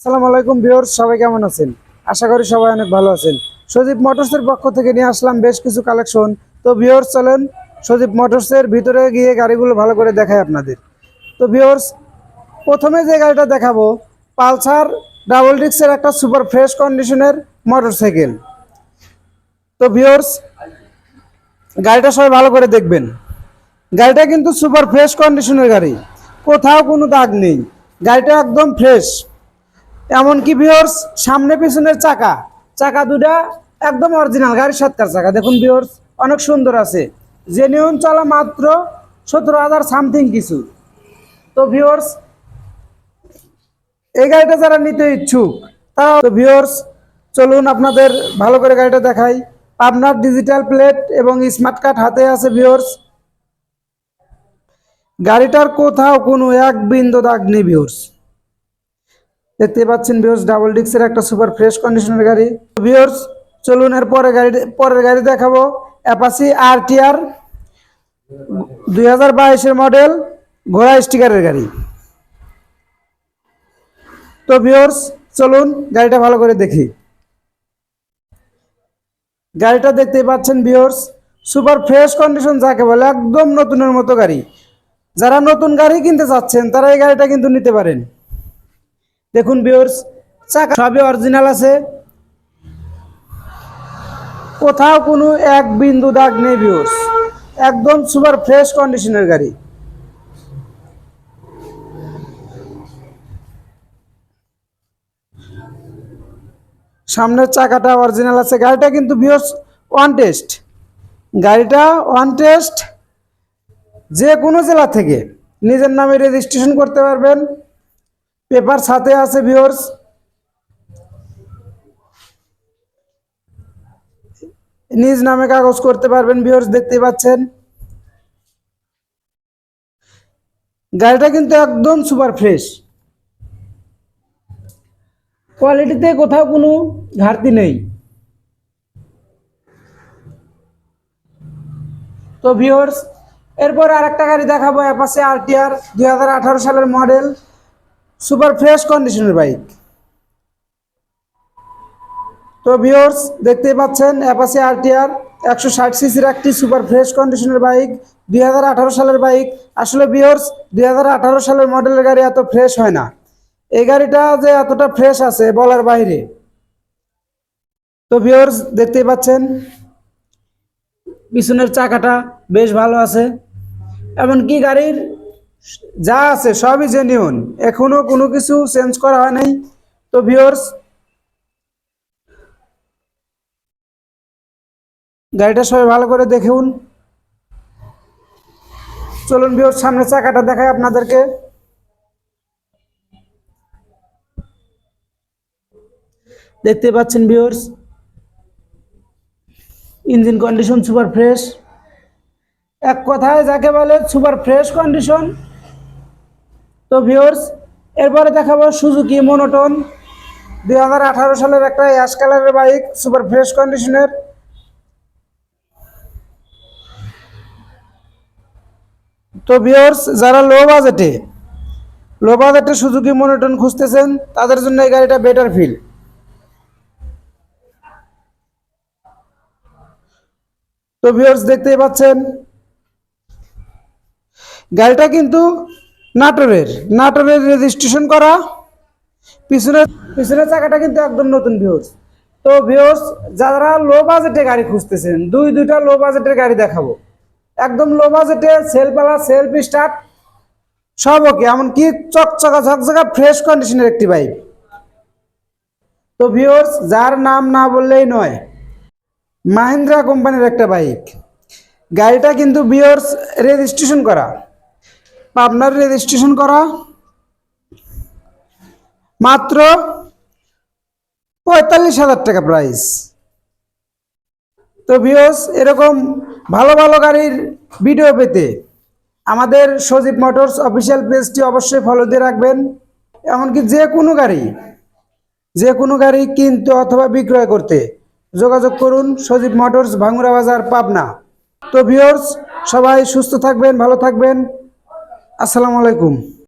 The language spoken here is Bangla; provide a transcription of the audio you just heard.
আসসালামু আলাইকুম ভিউয়ার্স, সবাই কেমন আছেন? আশা করি সবাই অনেক ভালো আছেন। সজীব মোটরসের পক্ষ থেকে নিয়ে আসলাম বেশ কিছু কালেকশন। তো ভিউয়ার্স, চলেন সজীব মোটরসের ভিতরে গিয়ে গাড়িগুলো ভালো করে দেখাই আপনাদের। তো ভিউয়ার্স, প্রথমে যে গাড়িটা দেখাবো, পালসার ডাবল ডিস্কের একটা সুপার ফ্রেশ কন্ডিশনের মোটরসাইকেল। তো ভিউয়ার্স, গাড়িটা সবাই ভালো করে দেখবেন। গাড়িটা কিন্তু সুপার ফ্রেশ কন্ডিশনের গাড়ি, কোথাও কোনো দাগ নেই, গাড়িটা একদম ফ্রেশ। এমনকি ভিউয়ার্স, সামনে পিছনের চাকা চাকা দুটা একদম অরিজিনাল গাড়ির সৎকার চাকা। দেখুন ভিউয়ার্স, অনেক সুন্দর আছে। জেনুইন চলা মাত্র 17,000 সামথিং কিছু। তো ভিউয়ার্স, এই গাড়িটা যারা নিতে ইচ্ছুক তারা তো ভিউয়ার্স, চলুন আপনাদের ভালো করে গাড়িটা দেখাই। আপনার ডিজিটাল প্লেট এবং স্মার্ট কার্ড হাতে আছে ভিউয়ার্স। গাড়িটার কোথাও কোনো এক বিন্দু দাগ নেই ভিউয়ার্স। দেখতে পাচ্ছেন ভিউয়ার্স, ডাবল ডিস্কের একটা সুপার ফ্রেশ কন্ডিশনের গাড়ি। ভিউয়ার্স, চলুন এর পরের গাড়ি দেখাবো, অ্যাপাচি আরটিআর 2022-এর মডেল, ঘোড়া স্টিকারের গাড়ি। তো ভিউয়ার্স, চলুন গাড়িটা ভালো করে দেখি। গাড়িটা দেখতে পাচ্ছেন ভিউয়ার্স, সুপার ফ্রেশ কন্ডিশন যাকে বলে, একদম নতুনের মতো গাড়ি। যারা নতুন গাড়ি কিনতে চাচ্ছেন তারা এই গাড়িটা কিন্তু নিতে পারেন। দেখুন ভিউয়ার্স, চাকা সবই অরিজিনাল আছে, কোথাও কোনো এক বিন্দু দাগ নেই ভিউয়ার্স। একদম সুপার ফ্রেশ কন্ডিশনের গাড়ি। সামনের চাকাটা অরিজিনাল আছে। গাড়িটা কিন্তু ভিউয়ার্স ওয়ান টেস্ট, গাড়িটা ওয়ান টেস্ট। যে কোনো জেলা থেকে নিজের নামে রেজিস্ট্রেশন করতে পারবেন, পেপার সাথে আছে ভিউয়ার্স। নিজ নামে কাগজ করতে পারবেন ভিউয়ার্স, দেখতে পাচ্ছেন। গাড়িটা কিন্তু একদম সুপার ফ্রেশ, কোয়ালিটিতে কোথাও কোনো ঘাটতি নেই। তো ভিউয়ার্স, এরপর আরেকটা গাড়ি দেখাবো, অ্যাপাচি আরটিআর 2018 সালের মডেল, সুপার ফ্রেশ কন্ডিশনের বাইক। তো ভিউয়ার্স, দেখতেই পাচ্ছেন অ্যাপাচি আরটিআর 160 সিসির একটি সুপার ফ্রেশ কন্ডিশনের বাইক, 2018 সালের বাইক। আসলে ভিউয়ার্স, 2018 সালের মডেলের গাড়ি এত ফ্রেশ হয় না। এই গাড়িটা যে এতটা ফ্রেশ আছে বলার বাইরে। তো ভিউয়ার্স, দেখতেই পাচ্ছেন পিছনের চাকাটা বেশ ভালো আছে, এমনকি গাড়ির যা আছে সবই জেনুইন, এখনো কোনো কিছু চেঞ্জ করা হয় নাই। তো ভিউয়ার্স, গাড়িটা সবাই ভালো করে দেখুন। চলুন ভিউয়ার্স, সামনের চাকাটা দেখাই আপনাদেরকে। দেখতে পাচ্ছেন viewers, engine condition super fresh, এক কথায় যাকে বলে সুপার ফ্রেশ কন্ডিশন। তো ভিউয়ার্স, এরপরে দেখাবো সুজুকি মনোটন 2018 সালের একটা অ্যাশ কালারের বাইক, সুপার ফ্রেশ কন্ডিশনের। তো ভিউয়ার্স, যারা লো বাজেটে সুজুকি মনোটন খুঁজতেছেন তাদের জন্য এই গাড়িটা বেটার ফিল। তো ভিউয়ার্স, দেখতেই পাচ্ছেন গাড়িটা কিন্তু নাটোরের রেজিস্ট্রেশন করা। পিছনের পিছনের চাকাটা কিন্তু একদম নতুন ভিউয়ার্স। তো ভিউয়ার্স, যারা লো বাজেটে গাড়ি খুঁজতেছেন, দুইটা লো বাজেটের গাড়ি দেখাবো। একদম লো বাজেটে সেলফ স্টার্ট সব ওকে, এমনকি চকচকা ঝকঝকা ফ্রেশ কন্ডিশনের একটি বাইক। তো ভিউয়ার্স, যার নাম না বললেই নয়, মাহিন্দ্রা কোম্পানির একটা বাইক। গাড়িটা কিন্তু ভিউয়ার্স রেজিস্ট্রেশন করা, পাবনার রেজিস্ট্রেশন করা, মাত্র 45,000 টাকা প্রাইস। তো ভিউয়ার্স, এরকম ভালো ভালো গাড়ির ভিডিও পেতে আমাদের সজীব মোটরস অফিসিয়াল পেজটি অবশ্যই ফলো দিয়ে রাখবেন। এমনকি যে কোনো গাড়ি কিনতে অথবা বিক্রয় করতে যোগাযোগ করুন সজীব মোটরস, ভাঙ্গুরা বাজার, পাবনা। তো ভিউয়ার্স, সবাই সুস্থ থাকবেন, ভালো থাকবেন। আসসালামু আলাইকুম।